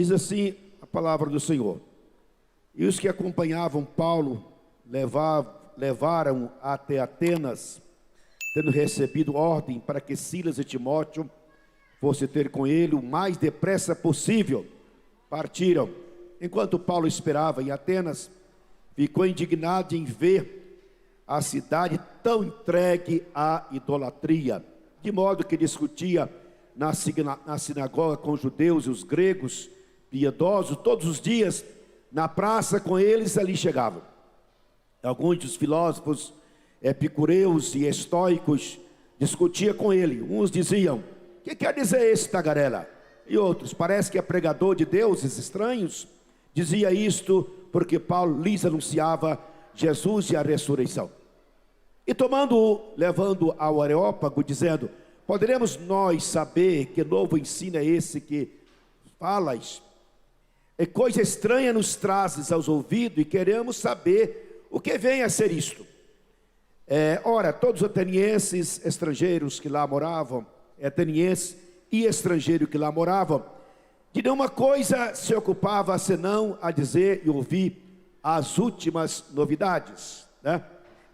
Diz assim a palavra do Senhor: e os que acompanhavam Paulo levaram até Atenas, tendo recebido ordem para que Silas e Timóteo fossem ter com ele o mais depressa possível. Partiram. Enquanto Paulo esperava em Atenas, ficou indignado em ver a cidade tão entregue à idolatria, de modo que discutia na sinagoga com os judeus e os gregos piedosos todos os dias. Na praça com eles ali chegavam alguns dos filósofos epicureus e estoicos, discutia com ele. Uns diziam: o que quer dizer esse tagarela? E outros: parece que é pregador de deuses estranhos. Dizia isto porque Paulo lhes anunciava Jesus e a ressurreição. E tomando-o, levando ao Areópago, dizendo: poderemos nós saber que novo ensino é esse que falas? É coisa estranha nos trazes aos ouvidos, e queremos saber o que vem a ser isto. Ora, todos os atenienses estrangeiros que lá moravam, atenienses e estrangeiros que lá moravam, de nenhuma coisa se ocupava senão a dizer e ouvir as últimas novidades, né?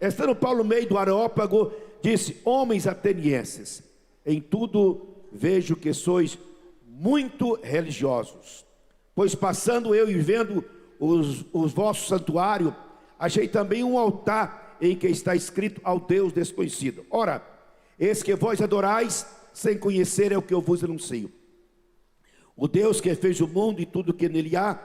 Estando Paulo no meio do Areópago, disse: homens atenienses, em tudo vejo que sois muito religiosos, pois passando eu e vendo os vossos santuários, achei também um altar em que está escrito ao Deus desconhecido. Ora, esse que vós adorais sem conhecer é o que eu vos anuncio. O Deus que fez o mundo e tudo que nele há,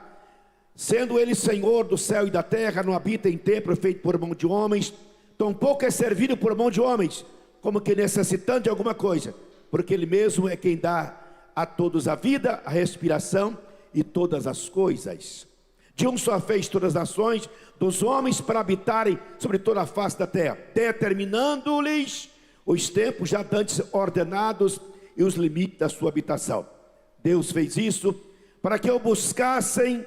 sendo ele Senhor do céu e da terra, não habita em templo feito por mão de homens, tampouco é servido por mão de homens, como que necessitando de alguma coisa, porque ele mesmo é quem dá a todos a vida, a respiração e todas as coisas. De um só fez todas as nações dos homens para habitarem sobre toda a face da terra, determinando-lhes os tempos já dantes ordenados e os limites da sua habitação. Deus fez isso para que o buscassem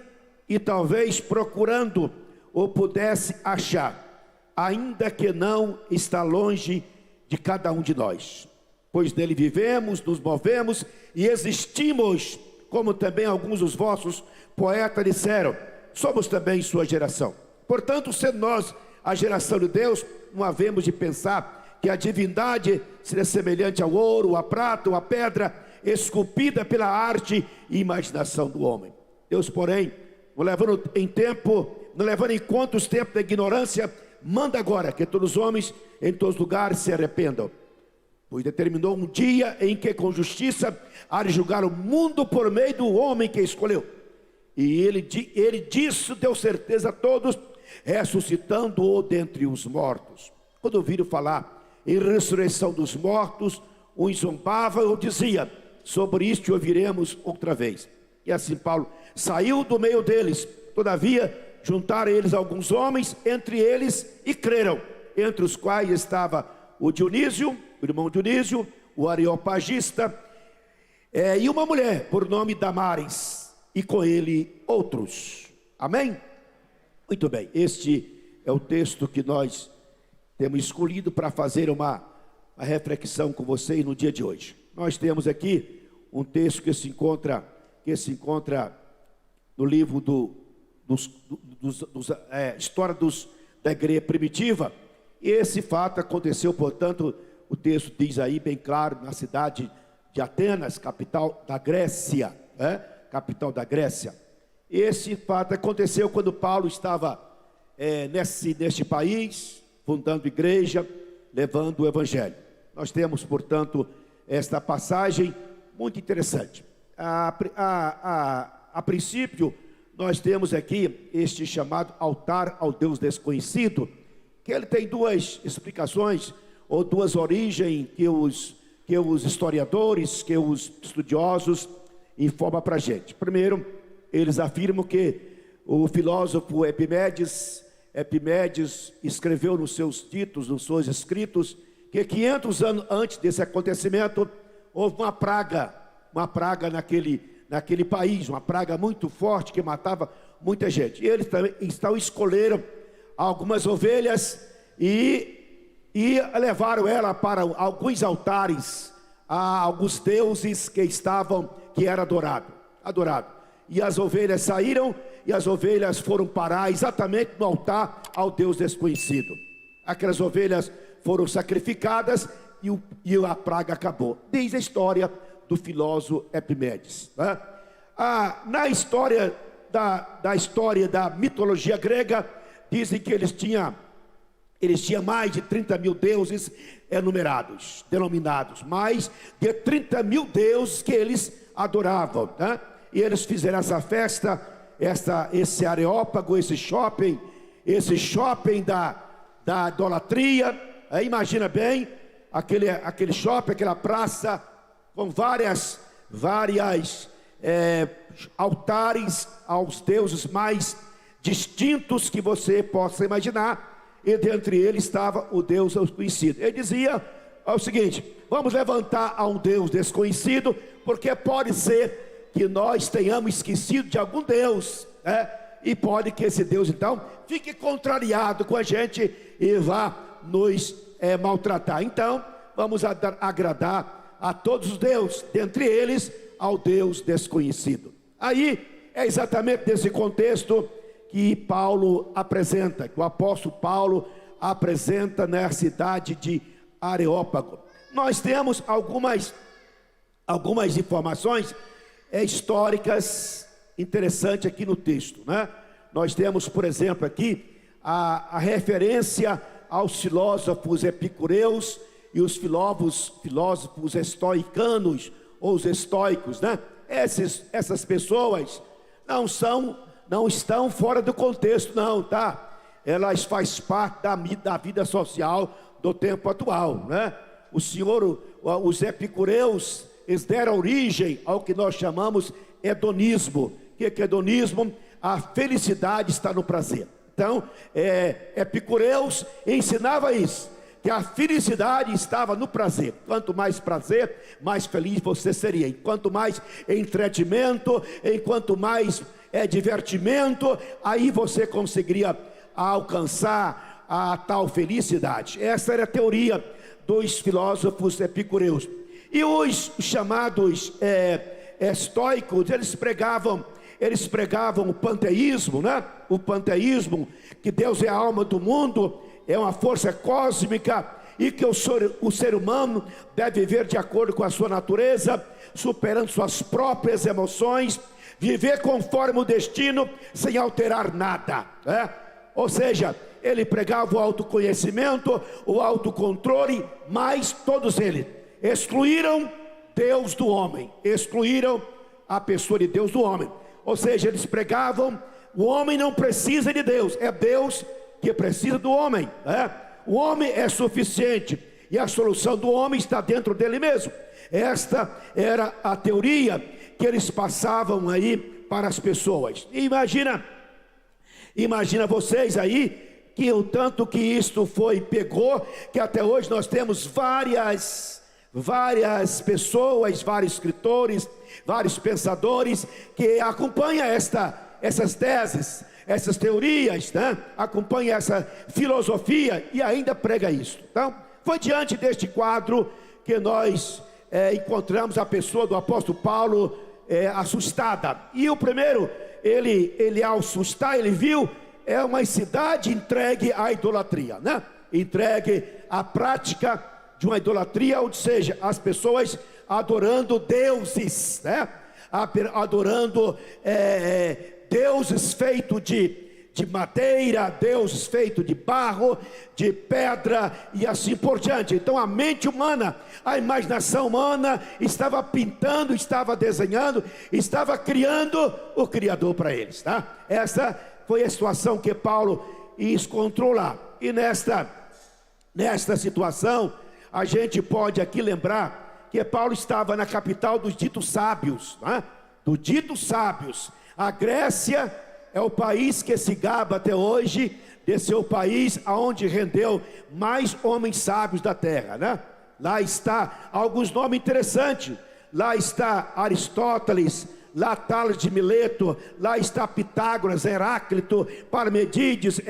e talvez procurando o pudesse achar, ainda que não está longe de cada um de nós, pois nele vivemos, nos movemos e existimos, como também alguns dos vossos poetas disseram, somos também sua geração. Portanto, sendo nós a geração de Deus, não havemos de pensar que a divindade seria semelhante ao ouro, à prata ou à pedra, esculpida pela arte e imaginação do homem. Deus, porém, não levando em conta os tempos da ignorância, manda agora que todos os homens em todos os lugares se arrependam, pois determinou um dia em que com justiça há de julgar o mundo por meio do homem que escolheu. E ele disso deu certeza a todos, ressuscitando-o dentre os mortos. Quando ouviram falar em ressurreição dos mortos, uns zombavam ou dizia: sobre isto ouviremos outra vez. E assim Paulo saiu do meio deles. Todavia juntaram eles alguns homens entre eles e creram, entre os quais estava o Dionísio, o irmão Dionísio, o Areopagista, e uma mulher por nome Damares, e com ele outros. Amém? Muito bem, este é o texto que nós temos escolhido para fazer uma reflexão com vocês no dia de hoje. Nós temos aqui um texto que se encontra no livro História da Igreja Primitiva. E esse fato aconteceu, portanto, o texto diz aí bem claro, na cidade de Atenas, capital da Grécia, capital da Grécia. Esse fato aconteceu quando Paulo estava neste país, fundando igreja, levando o evangelho. Nós temos, portanto, esta passagem muito interessante. A princípio, nós temos aqui este chamado altar ao Deus desconhecido, que ele tem duas explicações, ou duas origens que os historiadores, que os estudiosos informam para a gente. Primeiro, eles afirmam que o filósofo Epimédes escreveu nos seus títulos, nos seus escritos, que 500 anos antes desse acontecimento, houve uma praga naquele país, uma praga muito forte que matava muita gente. E eles também escolheram algumas ovelhas e levaram ela para alguns altares, a alguns deuses que eram adorados. e as ovelhas saíram, e as ovelhas foram parar exatamente no altar ao Deus desconhecido. Aquelas ovelhas foram sacrificadas e a praga acabou. Diz a história do filósofo Epiménides, né? Na história da mitologia grega, dizem que eles tinham mais de 30 mil deuses denominados, mais de 30 mil deuses que eles adoravam, né? E eles fizeram essa festa, esse areópago, esse shopping da idolatria. Imagina bem, aquele shopping, aquela praça com várias altares aos deuses mais distintos que você possa imaginar, e dentre eles estava o Deus desconhecido. Ele dizia o seguinte: vamos levantar a um Deus desconhecido, porque pode ser que nós tenhamos esquecido de algum Deus, né? E pode que esse Deus então fique contrariado com a gente e vá nos maltratar. Então vamos agradar a todos os deuses, dentre eles ao Deus desconhecido. Aí é exatamente nesse contexto que Paulo apresenta, que o apóstolo Paulo apresenta na cidade de Areópago. Nós temos algumas informações históricas interessantes aqui no texto, né? Nós temos, por exemplo, aqui a referência aos filósofos epicureus e os filósofos estoicanos, ou os estoicos, né? Essas pessoas não estão fora do contexto, não, tá? Elas fazem parte da vida social do tempo atual, né? Os epicureus, eles deram origem ao que nós chamamos hedonismo. O que é hedonismo? A felicidade está no prazer. Então, epicureus ensinava isso, que a felicidade estava no prazer. Quanto mais prazer, mais feliz você seria. Quanto mais entretenimento, enquanto mais divertimento, aí você conseguiria alcançar a tal felicidade. Essa era a teoria dos filósofos epicureus. E os chamados estoicos, eles pregavam o panteísmo, né? O panteísmo, que Deus é a alma do mundo, é uma força cósmica, e que o ser humano deve viver de acordo com a sua natureza, superando suas próprias emoções, viver conforme o destino, sem alterar nada, né? Ou seja, ele pregava o autoconhecimento, o autocontrole, mas todos eles excluíram Deus do homem, excluíram a pessoa de Deus do homem. Ou seja, eles pregavam: o homem não precisa de Deus, é Deus que precisa do homem, né? O homem é suficiente, e a solução do homem está dentro dele mesmo. Esta era a teoria que eles passavam aí para as pessoas. E imagina vocês aí, que o tanto que isto pegou, que até hoje nós temos várias pessoas, vários escritores, vários pensadores que acompanham essas teses, essas teorias, né? Acompanha essa filosofia e ainda prega isso. Então, foi diante deste quadro que nós encontramos a pessoa do apóstolo Paulo assustada. E o primeiro, ele ao assustar, ele viu uma cidade entregue à idolatria, né? Entregue à prática de uma idolatria, ou seja, as pessoas adorando deuses, né? Adorando deuses feitos de madeira, deuses feitos de barro, de pedra e assim por diante. Então a mente humana, a imaginação humana estava pintando, estava desenhando, estava criando o Criador para eles, tá? Essa foi a situação que Paulo encontrou lá. E nesta situação, a gente pode aqui lembrar que Paulo estava na capital dos ditos sábios, né? Dos ditos sábios. A Grécia é o país que se gaba até hoje de ser o país onde rendeu mais homens sábios da terra, né? Lá está alguns nomes interessantes. Lá está Aristóteles, lá Tales de Mileto, lá está Pitágoras, Heráclito, Parmenides,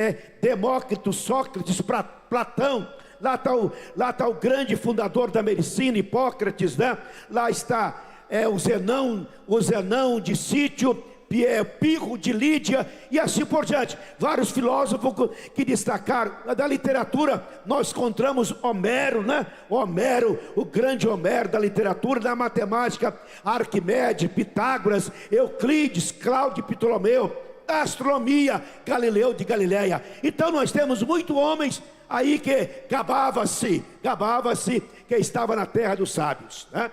Demócrito, Sócrates, Platão. Lá está o grande fundador da medicina, Hipócrates, né? Lá está o Zenão de Sítio, Pirro de Lídia e assim por diante. Vários filósofos que destacaram. Da literatura nós encontramos Homero, né? Homero, o grande Homero da literatura. Da matemática, Arquimedes, Pitágoras, Euclides, Cláudio Ptolomeu. Da astronomia, Galileu de Galileia. Então nós temos muitos homens aí que gabava-se que estava na terra dos sábios, né?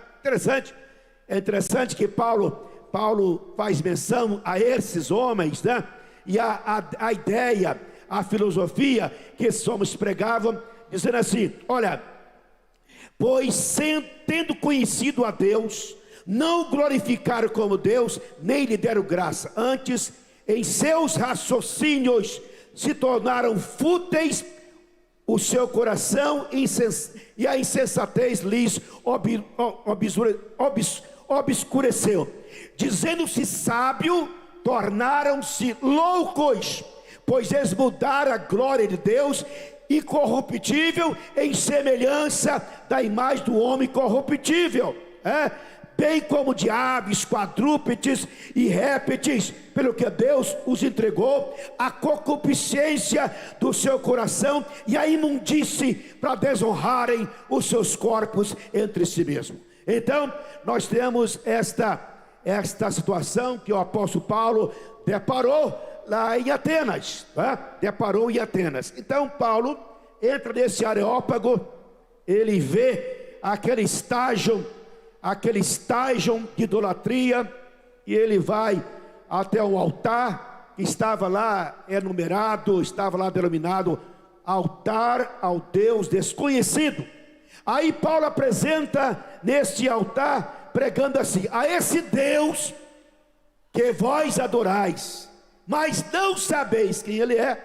É interessante que Paulo faz menção a esses homens, né? E a ideia, a filosofia que esses homens pregavam, dizendo assim: olha, pois tendo conhecido a Deus, não glorificaram como Deus, nem lhe deram graça, antes em seus raciocínios se tornaram fúteis, o seu coração e a insensatez lhes obscureceu. Dizendo-se sábio, tornaram-se loucos, pois eles mudaram a glória de Deus incorruptível em semelhança da imagem do homem corruptível, bem como de aves, quadrúpedes e répteis, pelo que Deus os entregou a concupiscência do seu coração e a imundície, para desonrarem os seus corpos entre si mesmos. Então nós temos esta situação que o apóstolo Paulo deparou lá em Atenas, deparou em Atenas. Então Paulo entra nesse Areópago, ele vê aquele estágio de idolatria, e ele vai até o altar que estava lá enumerado, estava lá denominado altar ao Deus desconhecido. Aí Paulo apresenta neste altar, pregando assim: a esse Deus que vós adorais, mas não sabeis quem ele é,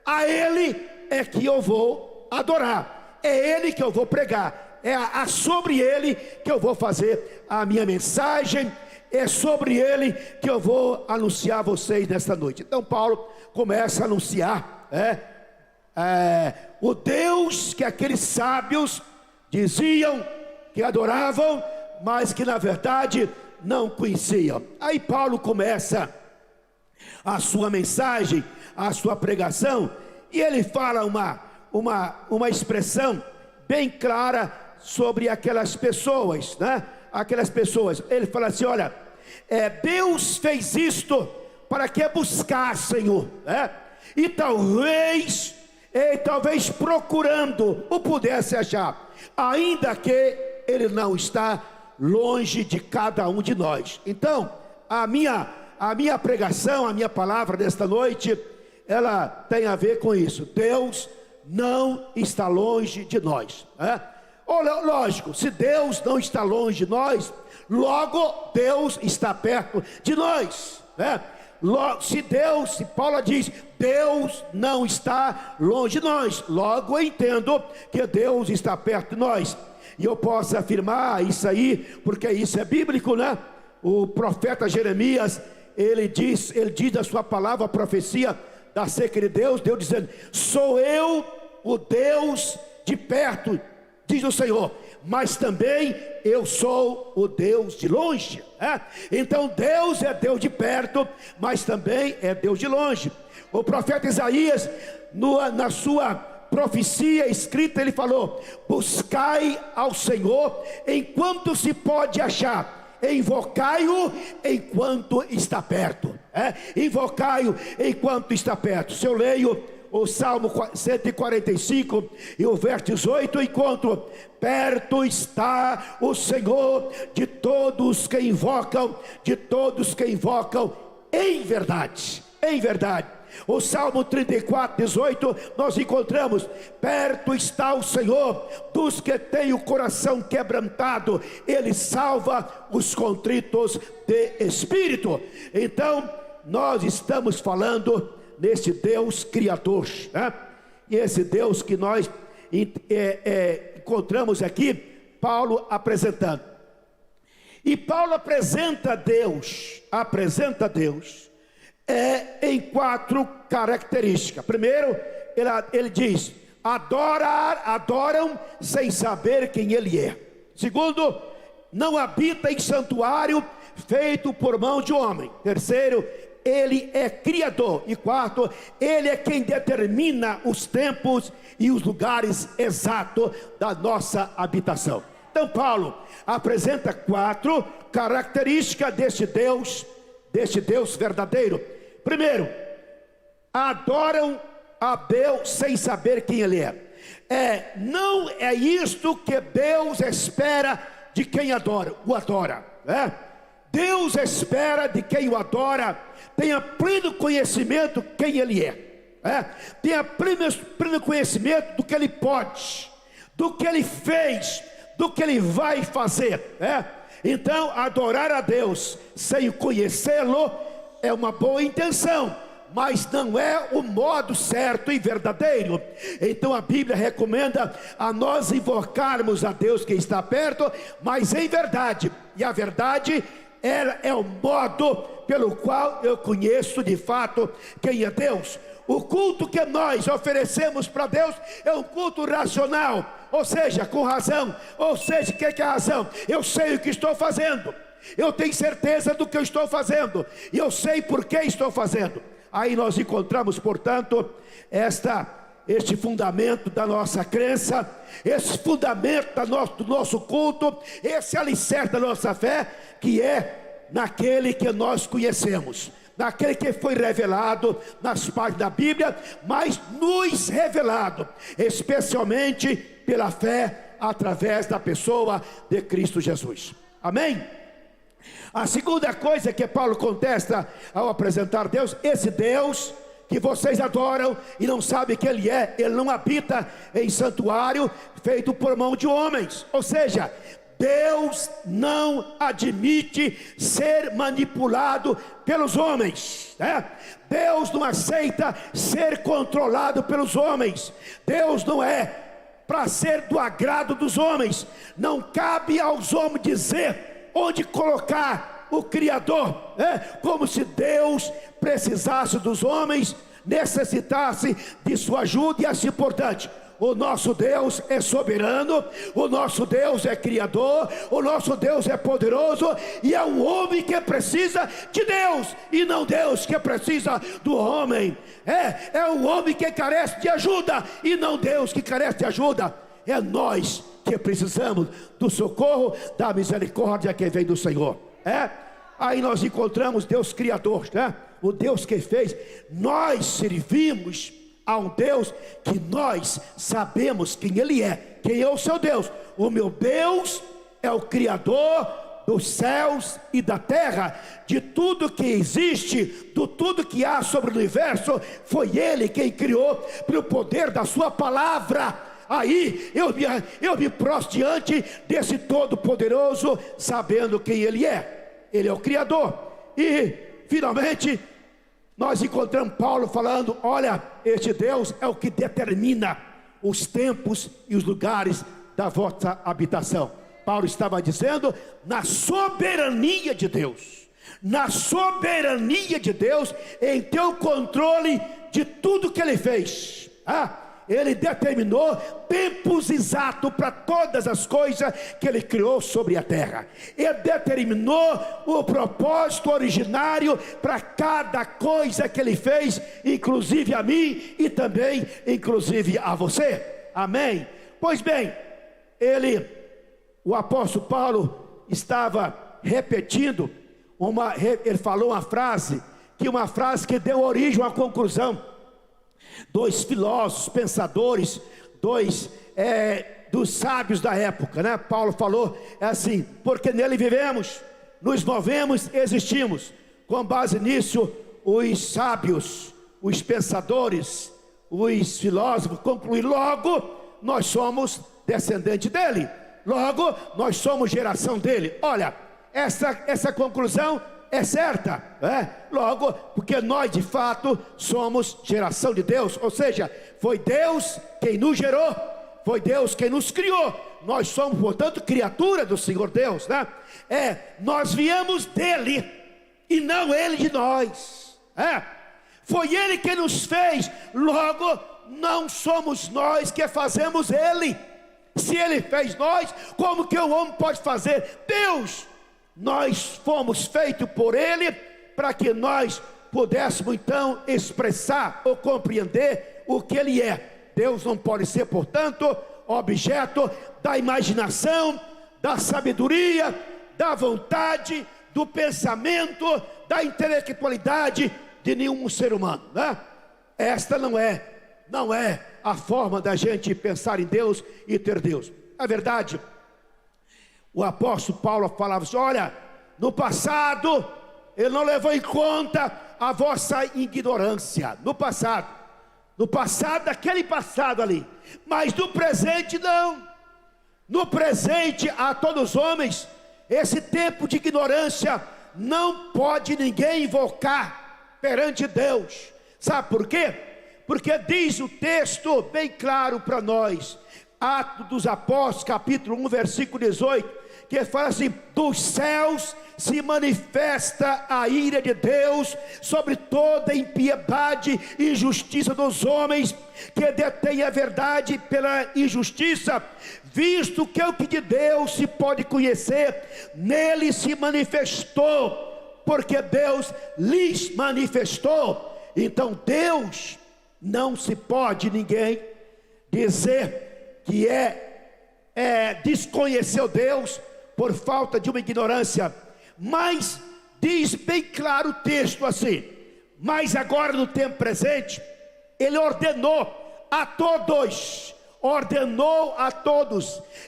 a ele é que eu vou adorar, é ele que eu vou pregar, é sobre ele que eu vou fazer a minha mensagem, é sobre ele que eu vou anunciar a vocês nesta noite. Então Paulo começa a anunciar o Deus que aqueles sábios diziam que adoravam, mas que na verdade não conheciam. Aí Paulo começa a sua mensagem, a sua pregação, e ele fala uma expressão bem clara sobre aquelas pessoas, né? Aquelas pessoas, ele fala assim: olha, Deus fez isto para que buscassem e talvez procurando o pudesse achar, ainda que ele não está longe de cada um de nós. Então a minha pregação, a minha palavra desta noite, ela tem a ver com isso. Deus não está longe de nós, lógico, se Deus não está longe de nós, logo Deus está perto de nós, se Paulo diz, Deus não está longe de nós, logo eu entendo que Deus está perto de nós. E eu posso afirmar isso aí, porque isso é bíblico, né? O profeta Jeremias, ele diz a sua palavra, a profecia da seca de Deus dizendo: sou eu o Deus de perto, diz o Senhor, mas também eu sou o Deus de longe. Então Deus é Deus de perto, mas também é Deus de longe. O profeta Isaías, na sua profecia escrita, ele falou: buscai ao Senhor enquanto se pode achar, invocai-o enquanto está perto. Invocai-o enquanto está perto. Se eu leio o Salmo 145 e o verso 18, encontro: perto está o Senhor de todos que invocam, em verdade, em verdade. O Salmo 34, 18, nós encontramos: perto está o Senhor dos que têm o coração quebrantado, ele salva os contritos de espírito. Então nós estamos falando nesse Deus criador, e esse Deus que nós encontramos aqui, Paulo apresentando. E Paulo apresenta Deus em 4 características. Primeiro, ele diz: adoram sem saber quem ele é. Segundo, não habita em santuário feito por mão de homem. Terceiro, ele é criador. E quarto, ele é quem determina os tempos e os lugares exatos da nossa habitação. Então Paulo apresenta 4 características deste Deus verdadeiro. Primeiro, adoram a Deus sem saber quem ele é. Não é isto que Deus espera de quem o adora. Deus espera de quem o adora tenha pleno conhecimento quem ele é. Tenha pleno conhecimento do que ele pode, do que ele fez, do que ele vai fazer. Então, adorar a Deus sem conhecê-lo é uma boa intenção, mas não é o modo certo e verdadeiro. Então a Bíblia recomenda a nós invocarmos a Deus que está perto, mas em verdade. E a verdade é o modo pelo qual eu conheço de fato quem é Deus. O culto que nós oferecemos para Deus é um culto racional, ou seja, com razão. Ou seja, o que é a razão? Eu sei o que estou fazendo, eu tenho certeza do que eu estou fazendo, e eu sei por que estou fazendo. Aí nós encontramos, portanto, este fundamento da nossa crença, esse fundamento do nosso culto, esse alicerce da nossa fé, que é naquele que nós conhecemos, naquele que foi revelado nas páginas da Bíblia, mas nos revelado, especialmente pela fé, através da pessoa de Cristo Jesus. Amém? A segunda coisa que Paulo contesta ao apresentar Deus, esse Deus que vocês adoram e não sabem que ele não habita em santuário feito por mão de homens. Ou seja, Deus não admite ser manipulado pelos homens, Deus não aceita ser controlado pelos homens. Deus não é para ser do agrado dos homens. Não cabe aos homens dizer onde colocar o Criador, como se Deus precisasse dos homens, necessitasse de sua ajuda e assim por diante. O nosso Deus é soberano, o nosso Deus é criador, o nosso Deus é poderoso, e é o homem que precisa de Deus, e não Deus que precisa do homem. É o homem que carece de ajuda, e não Deus que carece de ajuda. É nós que precisamos do socorro, da misericórdia que vem do Senhor. Aí nós encontramos Deus criador, o Deus que fez. Nós servimos a um Deus que nós sabemos quem ele é. Quem é o seu Deus? O meu Deus é o Criador dos céus e da terra, de tudo que existe, de tudo que há sobre o universo. Foi ele quem criou pelo poder da sua palavra. Aí eu me prostro diante desse Todo-Poderoso, sabendo quem ele é. Ele é o Criador. E finalmente nós encontramos Paulo falando: olha, este Deus é o que determina os tempos e os lugares da vossa habitação. Paulo estava dizendo na soberania de Deus, em ter o controle de tudo que ele fez. Ele determinou tempos exatos para todas as coisas que ele criou sobre a terra. Ele determinou o propósito originário para cada coisa que ele fez, inclusive a mim e também inclusive a você. Amém? Pois bem, o apóstolo Paulo estava repetindo ele falou uma frase que deu origem a uma conclusão. Dois filósofos, pensadores, dos sábios da época, Paulo falou assim: porque nele vivemos, nos movemos, existimos. Com base nisso, os sábios, os pensadores, os filósofos concluíram: logo nós somos descendente dele, logo nós somos geração dele. Olha, essa conclusão é certa, logo, porque nós de fato somos geração de Deus. Ou seja, foi Deus quem nos gerou, foi Deus quem nos criou. Nós somos, portanto, criatura do Senhor Deus, nós viemos dele e não ele de nós. Foi ele que nos fez, logo não somos nós que fazemos ele. Se ele fez nós, como que o homem pode fazer? Deus nós fomos feitos por Ele para que nós pudéssemos então expressar ou compreender o que Ele é. Deus não pode ser, portanto, objeto da imaginação, da sabedoria, da vontade, do pensamento, da intelectualidade de nenhum ser humano, né? Esta não é a forma da gente pensar em Deus e ter Deus. Na verdade, o apóstolo Paulo falava assim: olha, no passado ele não levou em conta a vossa ignorância. No passado, daquele passado ali. Mas no presente não. No presente, a todos os homens, esse tempo de ignorância não pode ninguém invocar perante Deus. Sabe por quê? Porque diz o texto bem claro para nós, Atos dos Apóstolos, capítulo 1, versículo 18, que fala assim: dos céus se manifesta a ira de Deus sobre toda impiedade e injustiça dos homens que detêm a verdade pela injustiça, visto que o que de Deus se pode conhecer, nele se manifestou, porque Deus lhes manifestou. Então Deus, não se pode ninguém dizer que desconheceu Deus por falta de uma ignorância. Mas diz bem claro o texto assim: mas agora no tempo presente, Ele ordenou a todos,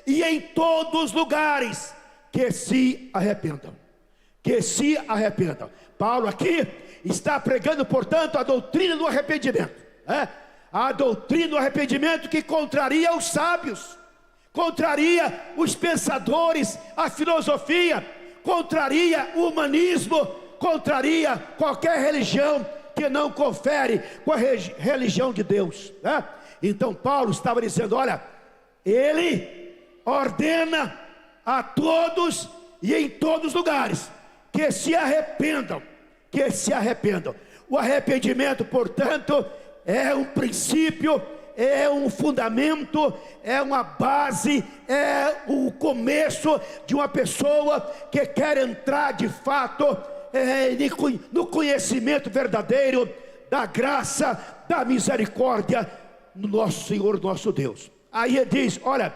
e em todos os lugares, que se arrependam. Paulo aqui está pregando, portanto, a doutrina do arrependimento, a doutrina do arrependimento que contraria os sábios, contraria os pensadores, a filosofia, contraria o humanismo, contraria qualquer religião que não confere com a religião de Deus, né? Então Paulo estava dizendo: olha, ele ordena a todos e em todos os lugares que se arrependam, O arrependimento, portanto, é um princípio, é um fundamento, é uma base, é o começo de uma pessoa que quer entrar de fato no conhecimento verdadeiro da graça, da misericórdia no nosso Senhor, nosso Deus. Aí ele diz: olha,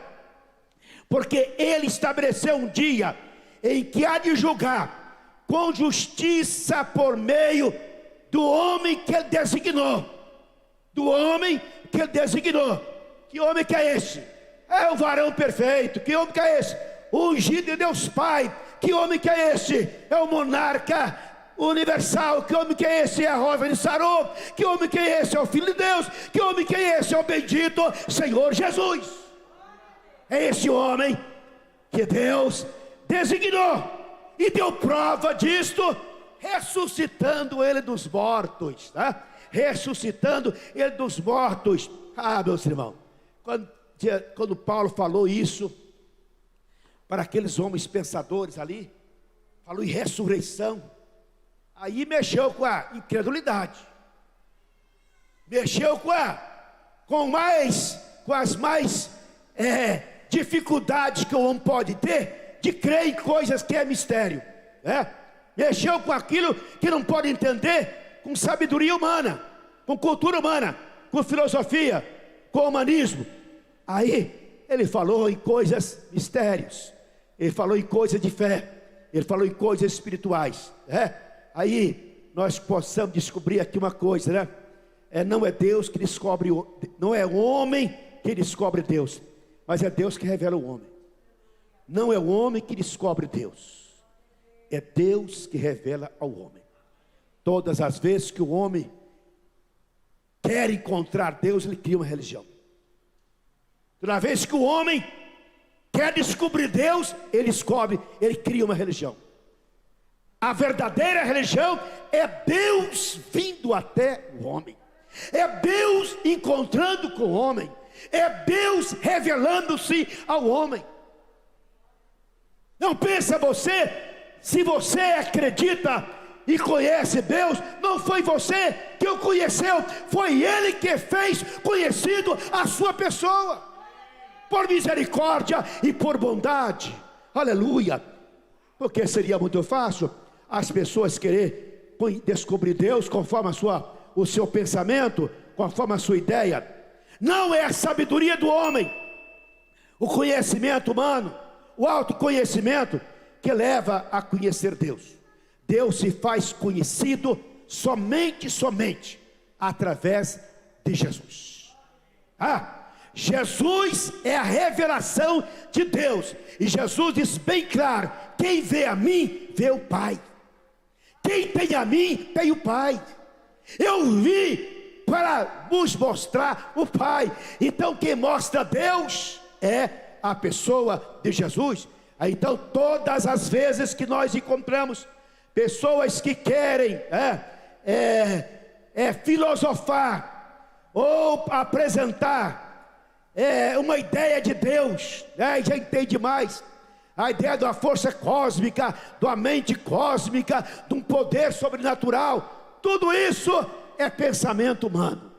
porque Ele estabeleceu um dia em que há de julgar com justiça por meio do homem que Ele designou. Que homem que é esse? É o varão perfeito. Que homem que é esse? O ungido de Deus Pai. Que homem que é esse? É o monarca universal. Que homem que é esse? É a rosa de Sarô. Que homem que é esse? É o Filho de Deus. Que homem que é esse? É o bendito Senhor Jesus. É esse homem que Deus designou e deu prova disto, ressuscitando Ele dos mortos, tá? Ressuscitando Ele dos mortos. Meus irmãos, quando Paulo falou isso para aqueles homens pensadores ali, falou em ressurreição, aí mexeu com a incredulidade, mexeu com as mais dificuldades que o homem pode ter de crer em coisas que é mistério, mexeu com aquilo que não pode entender com sabedoria humana, com cultura humana, com filosofia, com humanismo. Aí ele falou em coisas mistérios, ele falou em coisas de fé, ele falou em coisas espirituais, Aí nós possamos descobrir aqui uma coisa, não é Deus que descobre, não é o homem que descobre Deus, mas é Deus que revela o homem. Não é o homem que descobre Deus, é Deus que revela ao homem. Todas as vezes que o homem quer encontrar Deus, ele cria uma religião. Toda vez que o homem quer descobrir Deus, ele cria uma religião. A verdadeira religião é Deus vindo até o homem, é Deus encontrando com o homem, é Deus revelando-se ao homem. Não pensa você, se você acredita e conhece Deus, não foi você que o conheceu, foi Ele que fez conhecido a sua pessoa, por misericórdia e por bondade. Aleluia. Porque seria muito fácil as pessoas querer descobrir Deus conforme o seu pensamento, conforme a sua ideia. Não é a sabedoria do homem, o conhecimento humano, o autoconhecimento que leva a conhecer Deus. Deus se faz conhecido somente através de Jesus. Jesus é a revelação de Deus. E Jesus diz bem claro: quem vê a mim, vê o Pai. Quem tem a mim, tem o Pai. Eu vim para nos mostrar o Pai. Então quem mostra Deus é a pessoa de Jesus. Então todas as vezes que nós encontramos pessoas que querem filosofar ou apresentar uma ideia de Deus, já entende mais a ideia de uma força cósmica, de uma mente cósmica, de um poder sobrenatural, tudo isso é pensamento humano.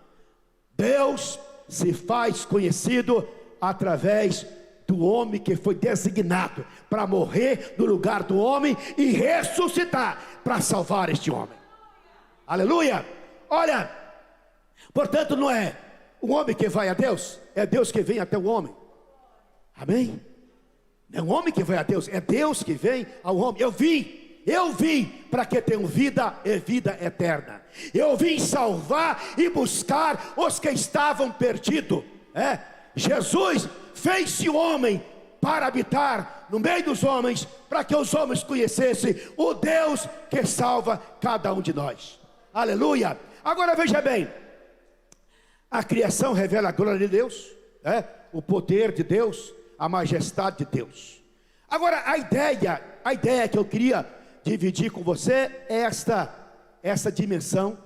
Deus se faz conhecido através do homem que foi designado para morrer no lugar do homem e ressuscitar para salvar este homem. Aleluia! Olha, portanto não é o homem que vai a Deus, é Deus que vem até o homem. Amém? Não é o homem que vai a Deus, é Deus que vem ao homem. Eu vim para que tenham vida e vida eterna. Eu vim salvar e buscar os que estavam perdidos. Jesus fez-se homem para habitar no meio dos homens, para que os homens conhecessem o Deus que salva cada um de nós. Aleluia! Agora veja bem, a criação revela a glória de Deus, o poder de Deus, a majestade de Deus. Agora a ideia que eu queria dividir com você é essa dimensão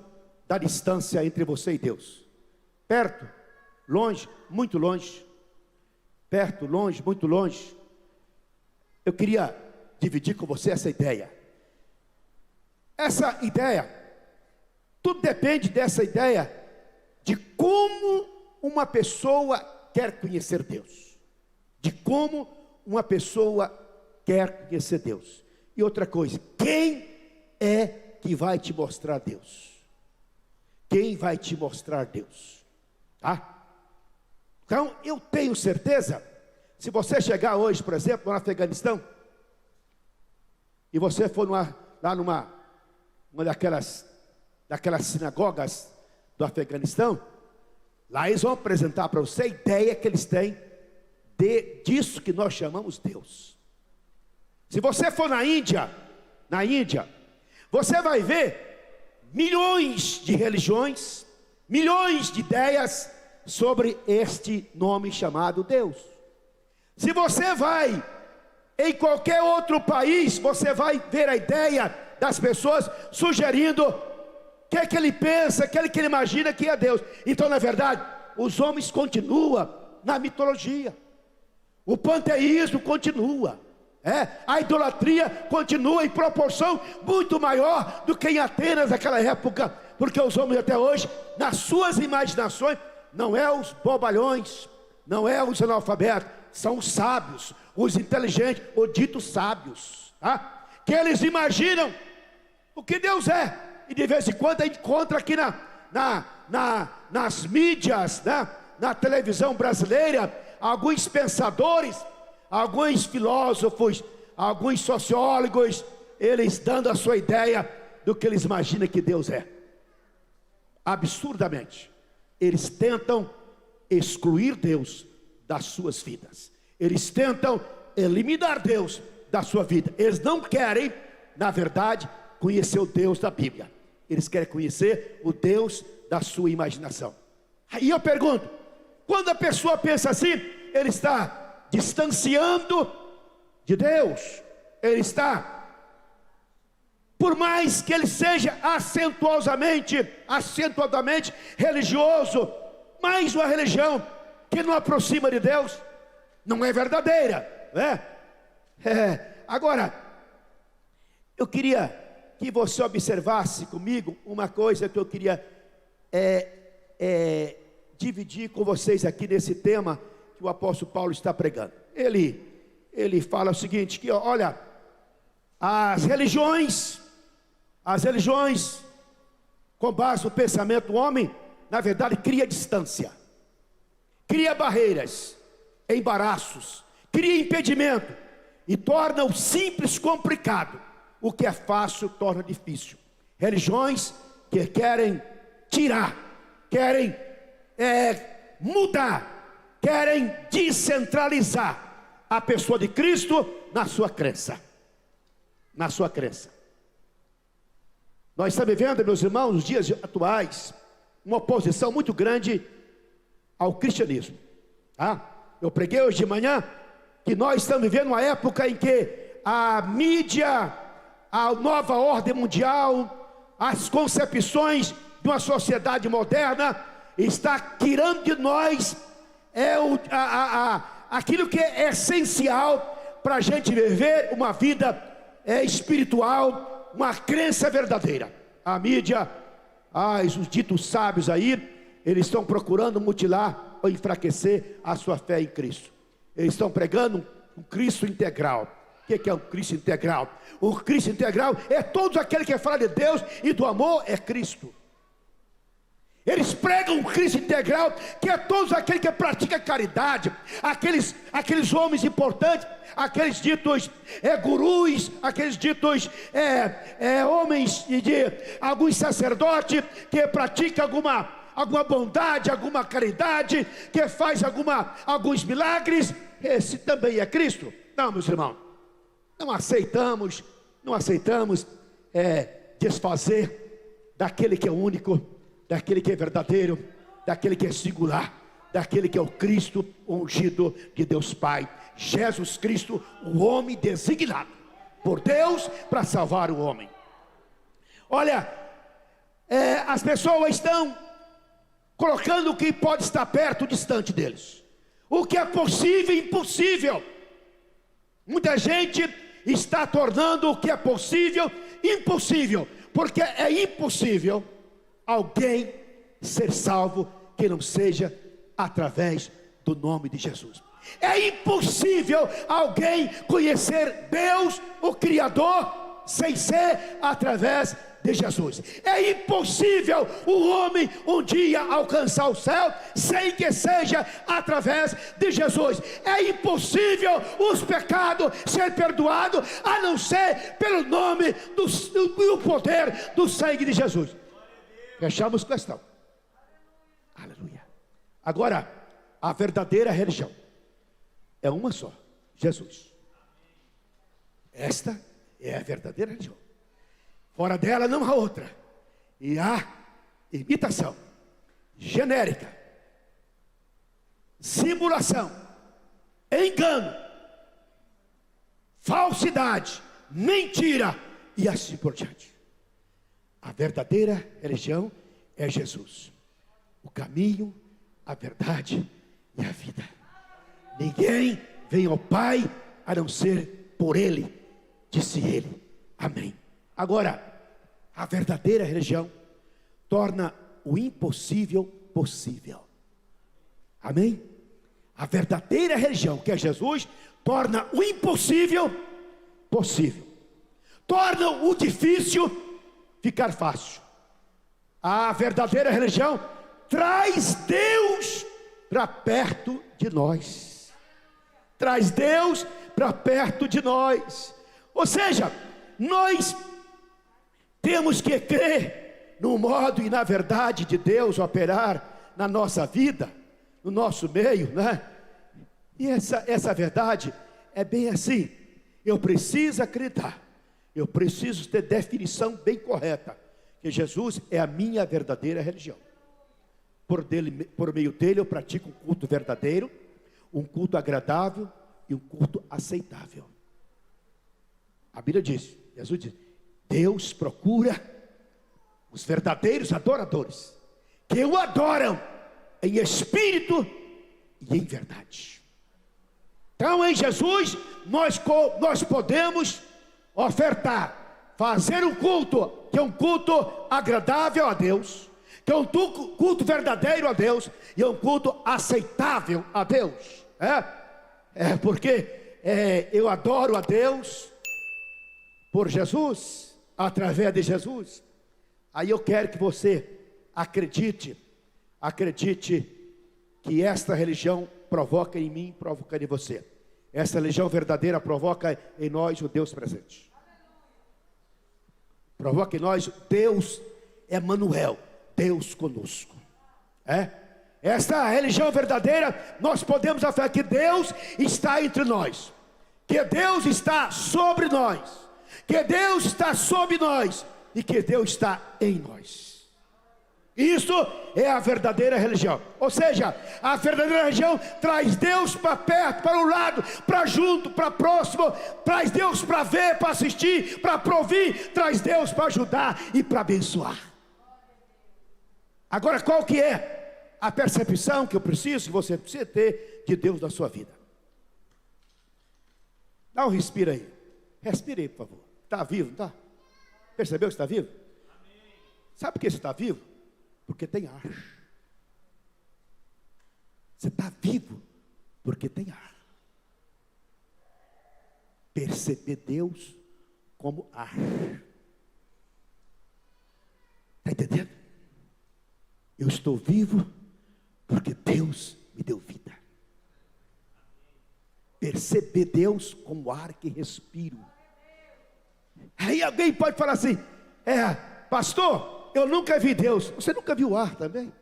da distância entre você e Deus. Perto, longe, muito longe. Perto, longe, muito longe. Eu queria dividir com você essa ideia. Essa ideia, tudo depende dessa ideia de como uma pessoa quer conhecer Deus. De como uma pessoa quer conhecer Deus. E outra coisa, quem é que vai te mostrar Deus? Quem vai te mostrar Deus? Então, eu tenho certeza, se você chegar hoje, por exemplo, no Afeganistão, e você for lá numa daquelas sinagogas do Afeganistão, lá eles vão apresentar para você a ideia que eles têm disso que nós chamamos Deus. Se você for na Índia, você vai ver milhões de religiões, milhões de ideias sobre este nome chamado Deus. Se você vai em qualquer outro país, você vai ver a ideia das pessoas sugerindo o que ele pensa, o que ele imagina que é Deus. Então, na verdade, os homens continuam na mitologia, o panteísmo continua, a idolatria continua em proporção muito maior do que em Atenas naquela época, porque os homens até hoje, nas suas imaginações, não é os bobalhões, não é os analfabetos, são os sábios, os inteligentes, os ditos sábios, que eles imaginam o que Deus é. E de vez em quando a gente encontra aqui nas mídias, na televisão brasileira, alguns pensadores, alguns filósofos, alguns sociólogos, eles dando a sua ideia do que eles imaginam que Deus é. Absurdamente. Eles tentam excluir Deus das suas vidas. Eles tentam eliminar Deus da sua vida. Eles não querem, na verdade, conhecer o Deus da Bíblia. Eles querem conhecer o Deus da sua imaginação. Aí eu pergunto, quando a pessoa pensa assim, ele está distanciando de Deus. Ele está, por mais que ele seja acentuadamente religioso, mais uma religião que não aproxima de Deus, não é verdadeira, Agora, eu queria que você observasse comigo uma coisa que eu queria dividir com vocês aqui nesse tema que o apóstolo Paulo está pregando. Ele fala o seguinte, que olha, As religiões, com base no pensamento do homem, na verdade, cria distância, cria barreiras, embaraços, cria impedimento e torna o simples complicado. O que é fácil torna difícil. Religiões que querem tirar, querem mudar, querem descentralizar a pessoa de Cristo na sua crença. Nós estamos vivendo, meus irmãos, nos dias atuais, uma oposição muito grande ao cristianismo. Eu preguei hoje de manhã que nós estamos vivendo uma época em que a mídia, a nova ordem mundial, as concepções de uma sociedade moderna está tirando de nós aquilo que é essencial para a gente viver uma vida espiritual, uma crença verdadeira. A mídia, os ditos sábios aí, eles estão procurando mutilar ou enfraquecer a sua fé em Cristo. Eles estão pregando um Cristo integral. O que é um Cristo integral? O Cristo integral é todo aquele que fala de Deus e do amor é Cristo. Eles pregam um Cristo integral, que é todos aqueles que praticam caridade, aqueles homens importantes, aqueles ditos gurus, aqueles ditos homens de alguns sacerdotes que praticam alguma bondade, alguma caridade, que faz alguns milagres. Esse também é Cristo? Não, meus irmãos, não aceitamos desfazer daquele que é único, daquele que é verdadeiro, daquele que é singular, daquele que é o Cristo ungido de Deus Pai, Jesus Cristo, o homem designado por Deus para salvar o homem. Olha, as pessoas estão colocando o que pode estar perto, distante deles, o que é possível, impossível. Muita gente está tornando o que é possível, impossível, porque é impossível alguém ser salvo que não seja através do nome de Jesus. É impossível alguém conhecer Deus, o Criador, sem ser através de Jesus. É impossível o homem um dia alcançar o céu sem que seja através de Jesus. É impossível os pecados ser perdoados a não ser pelo nome e o poder do sangue de Jesus. Fechamos questão. Aleluia. Agora, a verdadeira religião é uma só: Jesus. Esta é a verdadeira religião. Fora dela não há outra. E há imitação, genérica, simulação, engano, falsidade, mentira e assim por diante. A verdadeira religião é Jesus, o caminho, a verdade e a vida. Ninguém vem ao Pai a não ser por Ele, disse Ele. Amém. Agora, a verdadeira religião torna o impossível possível. Amém? A verdadeira religião, que é Jesus, torna o impossível possível. Torna o difícil ficar fácil. A verdadeira religião traz Deus para perto de nós. Traz Deus para perto de nós. Ou seja, nós temos que crer no modo e na verdade de Deus operar na nossa vida, no nosso meio, né? E essa verdade é bem assim. Eu preciso acreditar, eu preciso ter definição bem correta, que Jesus é a minha verdadeira religião. Por meio dele eu pratico um culto verdadeiro, um culto agradável e um culto aceitável. A Bíblia diz, Jesus diz: Deus procura os verdadeiros adoradores, que o adoram em espírito e em verdade. Então em Jesus nós podemos ofertar, fazer um culto, que é um culto agradável a Deus, que é um culto verdadeiro a Deus, e é um culto aceitável a Deus. Porque eu adoro a Deus por Jesus, através de Jesus, aí eu quero que você acredite que esta religião provoca em mim, provoca em você. Essa religião verdadeira provoca em nós o Deus presente. Provoca em nós Deus Emanuel, Deus conosco. Esta religião verdadeira, nós podemos afirmar que Deus está entre nós, que Deus está sobre nós, que Deus está sobre nós e que Deus está em nós. Isso é a verdadeira religião. Ou seja, a verdadeira religião traz Deus para perto, para o lado, para junto, para próximo, traz Deus para ver, para assistir, para prover, traz Deus para ajudar e para abençoar. Agora, qual que é a percepção que que você precisa ter de Deus na sua vida? Dá um respiro aí. Respire aí, por favor. Está vivo, não está? Percebeu que está vivo? Sabe por que você está vivo? Porque tem ar. Você está vivo porque tem ar. Perceber Deus como ar. Está entendendo? Eu estou vivo porque Deus me deu vida. Perceber Deus como ar que respiro. Aí alguém pode falar assim: pastor, eu nunca vi Deus. Você nunca viu ar também?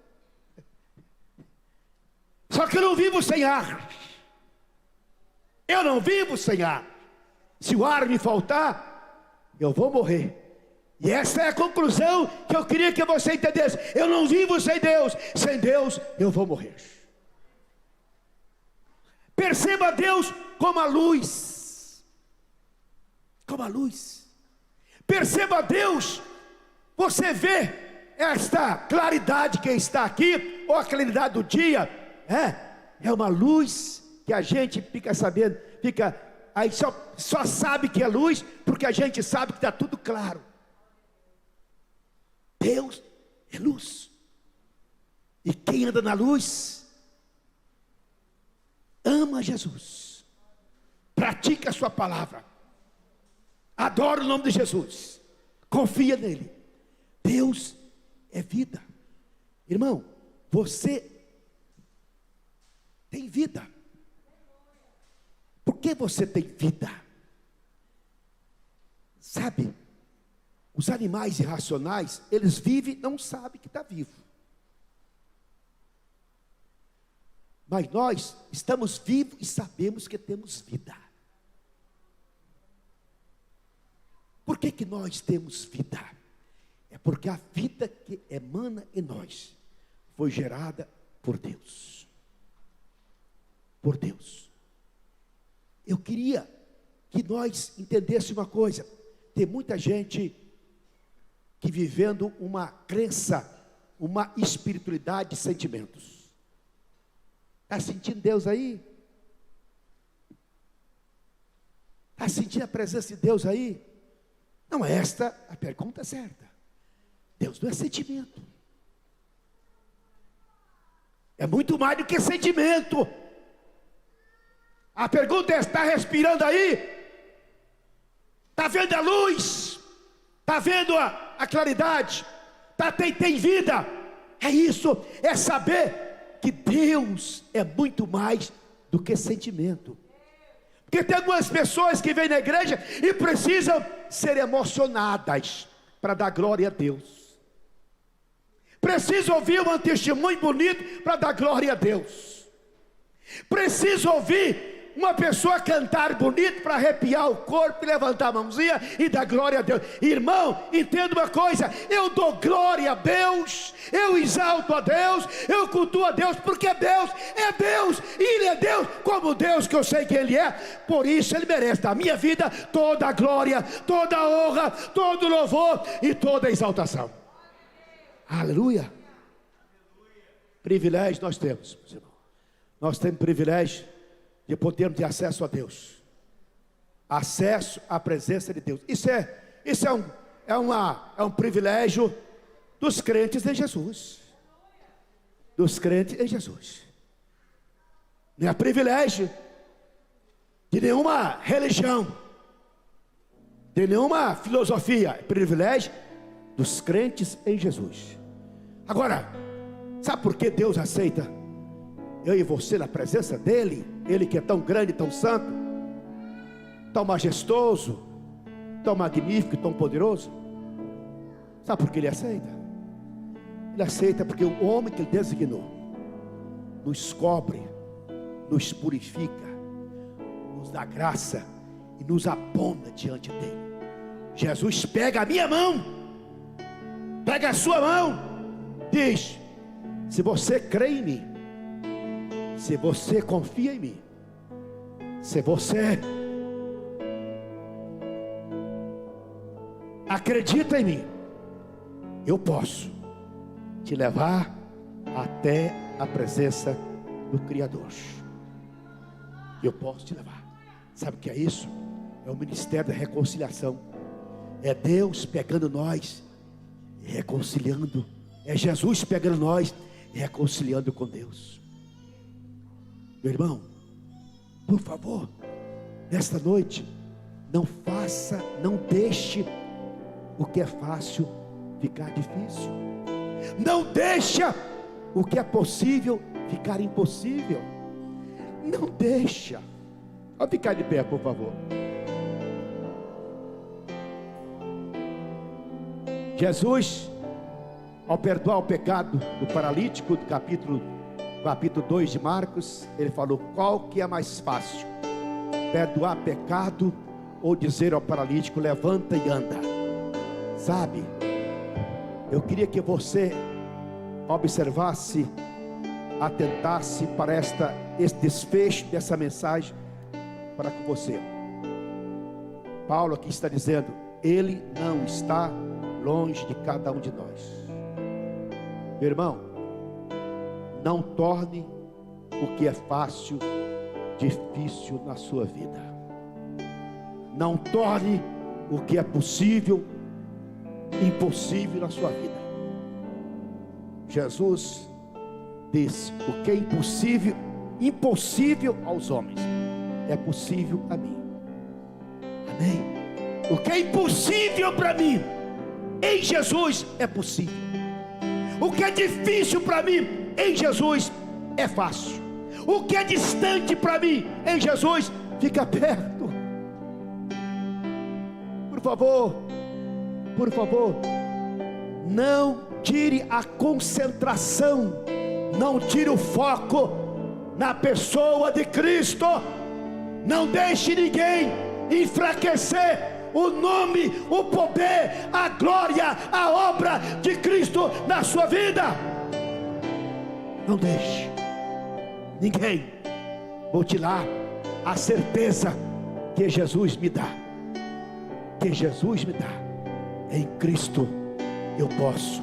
Só que eu não vivo sem ar. Eu não vivo sem ar. Se o ar me faltar, eu vou morrer. E essa é a conclusão que eu queria que você entendesse. Eu não vivo sem Deus. Sem Deus eu vou morrer. Perceba Deus como a luz. Como a luz. Perceba Deus. Você vê esta claridade que está aqui, ou a claridade do dia, é uma luz que a gente fica sabendo, aí só sabe que é luz, porque a gente sabe que está tudo claro. Deus é luz, e quem anda na luz, ama Jesus, pratica a sua palavra, adora o nome de Jesus, confia nele. Deus é vida. Irmão, você tem vida. Por que você tem vida? Sabe, os animais irracionais, eles vivem e não sabem que está vivo. Mas nós estamos vivos e sabemos que temos vida. Por que nós temos vida? É porque a vida que emana em nós foi gerada por Deus. Por Deus. Eu queria que nós entendêssemos uma coisa. Tem muita gente que vivendo uma crença, uma espiritualidade de sentimentos. Está sentindo Deus aí? Está sentindo a presença de Deus aí? Não é esta a pergunta certa. Deus não é sentimento. É muito mais do que sentimento. A pergunta é: está respirando aí? Está vendo a luz? Está vendo a claridade? Tem vida? É isso, é saber que Deus é muito mais do que sentimento. Porque tem algumas pessoas que vêm na igreja e precisam ser emocionadas para dar glória a Deus. Preciso ouvir um testemunho bonito para dar glória a Deus. Preciso ouvir uma pessoa cantar bonito para arrepiar o corpo e levantar a mãozinha e dar glória a Deus. Irmão, entenda uma coisa: eu dou glória a Deus, eu exalto a Deus, eu cultuo a Deus, porque Deus é Deus, e Ele é Deus como Deus que eu sei que Ele é. Por isso Ele merece da minha vida toda a glória, toda a honra, todo o louvor e toda a exaltação. Aleluia. Privilégio nós temos, irmão. Nós temos privilégio de podermos ter acesso a Deus, acesso à presença de Deus. Isso é um privilégio dos crentes em Jesus. Dos crentes em Jesus. Não é privilégio de nenhuma religião. de nenhuma filosofia, é privilégio dos crentes em Jesus. Agora, sabe por que Deus aceita eu e você na presença dEle? Ele que é tão grande, tão santo, tão majestoso, tão magnífico, tão poderoso. Sabe por que Ele aceita? Ele aceita porque o homem que Ele designou nos cobre, nos purifica, nos dá graça e nos aponta diante dEle. Jesus pega a minha mão, pega a sua mão, diz: se você crê em mim, se você confia em mim, se você acredita em mim, eu posso te levar até a presença do Criador. Eu posso te levar. Sabe o que é isso? É o ministério da reconciliação. É Deus pegando nós e reconciliando. É Jesus pegando nós e reconciliando com Deus. Meu irmão, por favor, nesta noite, não deixe o que é fácil ficar difícil. Não deixa o que é possível ficar impossível. Não deixa. Vamos ficar de pé, por favor. Jesus, ao perdoar o pecado do paralítico, do capítulo 2 de Marcos, ele falou: qual que é mais fácil? Perdoar pecado ou dizer ao paralítico: levanta e anda? Sabe, eu queria que você observasse, atentasse para esse desfecho dessa mensagem para com você. Paulo aqui está dizendo: Ele não está longe de cada um de nós. Meu irmão, não torne o que é fácil difícil na sua vida. Não torne o que é possível impossível na sua vida. Jesus disse: o que é impossível aos homens, é possível a mim. Amém? O que é impossível para mim, em Jesus é possível. O que é difícil para mim, em Jesus é fácil. O que é distante para mim, em Jesus fica perto. Por favor, não tire a concentração, não tire o foco na pessoa de Cristo. Não deixe ninguém enfraquecer o nome, o poder, a glória, a obra de Cristo na sua vida. Não deixe ninguém mutilar a certeza que Jesus me dá. Que Jesus me dá. Em Cristo eu posso,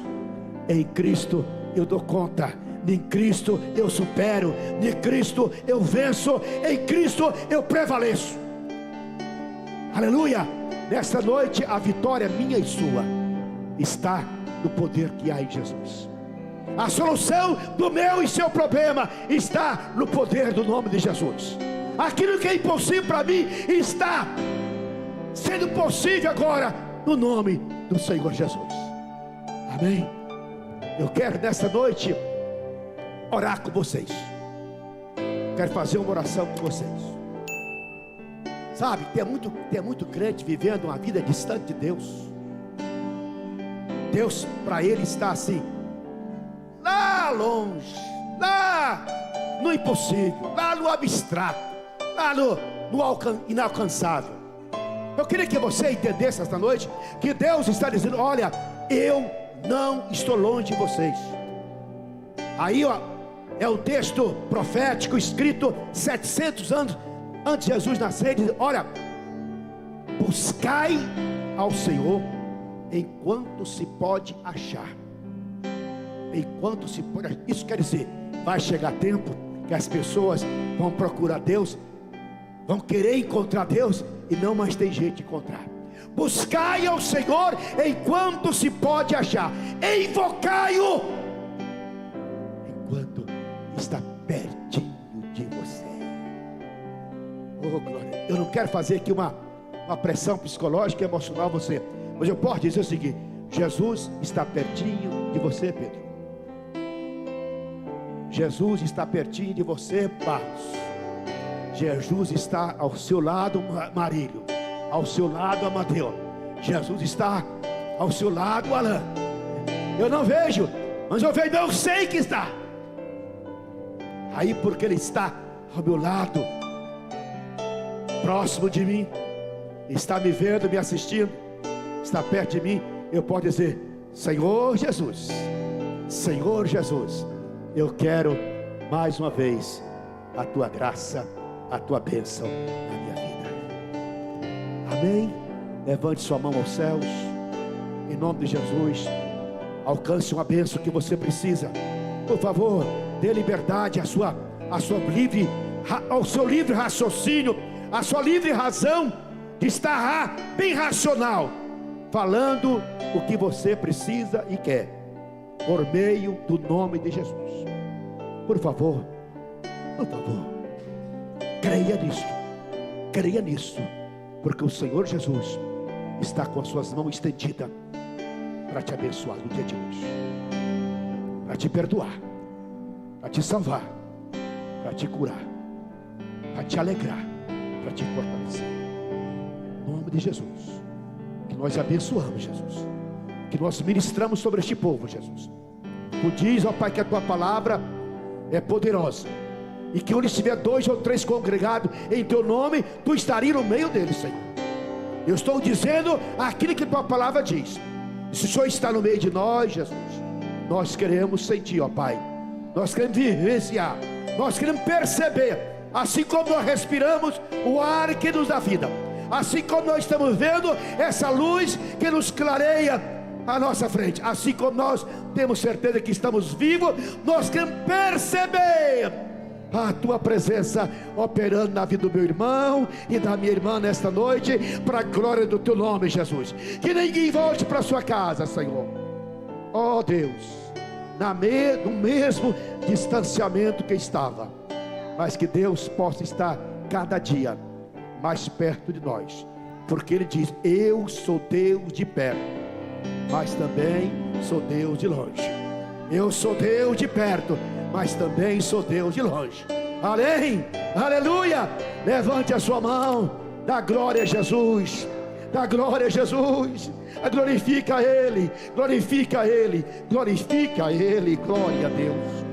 em Cristo eu dou conta, em Cristo eu supero, em Cristo eu venço, em Cristo eu prevaleço. Aleluia! Nesta noite a vitória minha e sua está no poder que há em Jesus. A solução do meu e seu problema está no poder do nome de Jesus. Aquilo que é impossível para mim está sendo possível agora no nome do Senhor Jesus. Amém? Eu quero nessa noite orar com vocês. Quero fazer uma oração com vocês. Sabe, tem muito crente vivendo uma vida distante de Deus. Deus para ele está assim, lá longe, lá no impossível, lá no abstrato, lá no inalcançável. Eu queria que você entendesse esta noite que Deus está dizendo: olha, eu não estou longe de vocês. Aí ó, é o texto profético escrito 700 anos antes de Jesus nascer. Diz: olha, buscai ao Senhor enquanto se pode achar. Enquanto se pode achar. Isso quer dizer, vai chegar tempo que as pessoas vão procurar Deus, vão querer encontrar Deus e não mais tem jeito de encontrar. Buscai ao Senhor enquanto se pode achar, invocai-o enquanto está pertinho de você. Oh glória! Eu não quero fazer aqui uma uma pressão psicológica e emocional você. Mas eu posso dizer o seguinte: Jesus está pertinho de você, Pedro. Jesus está pertinho de você, Barros. Jesus está ao seu lado, Marílio. Ao seu lado, Amadeu. Jesus está ao seu lado, Alain. Eu não vejo, mas eu sei que está. Aí porque Ele está ao meu lado, próximo de mim, está me vendo, me assistindo, está perto de mim, eu posso dizer: Senhor Jesus, Senhor Jesus, eu quero mais uma vez a Tua graça, a Tua bênção na minha vida. Amém? Levante sua mão aos céus, em nome de Jesus. Alcance uma bênção que você precisa. Por favor, dê liberdade ao seu livre raciocínio, a sua livre razão de estar bem racional, falando o que você precisa e quer, por meio do nome de Jesus. Por favor, creia nisso, porque o Senhor Jesus está com as suas mãos estendidas para te abençoar no dia de hoje, para te perdoar, para te salvar, para te curar, para te alegrar, para te fortalecer. Em nome de Jesus, que nós abençoamos, Jesus, que nós ministramos sobre este povo, Jesus. Tu diz, ó Pai, que a Tua palavra é poderosa, e que onde estiver 2 ou 3 congregados em Teu nome, Tu estaria no meio deles, Senhor. Eu estou dizendo aquilo que Tua palavra diz. Se o Senhor está no meio de nós, Jesus, nós queremos sentir, ó Pai, nós queremos vivenciar, nós queremos perceber, assim como nós respiramos o ar que nos dá vida, assim como nós estamos vendo essa luz que nos clareia à nossa frente, assim como nós temos certeza que estamos vivos, nós queremos perceber a Tua presença operando na vida do meu irmão e da minha irmã nesta noite, para a glória do Teu nome, Jesus. Que ninguém volte para sua casa, Senhor. Ó Deus, no mesmo distanciamento que estava, mas que Deus possa estar cada dia mais perto de nós, porque Ele diz: eu sou Deus de perto, mas também sou Deus de longe. Eu sou Deus de perto, mas também sou Deus de longe. Amém? Aleluia! Levante a sua mão, dá glória a Jesus, dá glória a Jesus, glorifica Ele, glorifica Ele, glorifica Ele, glória a Deus.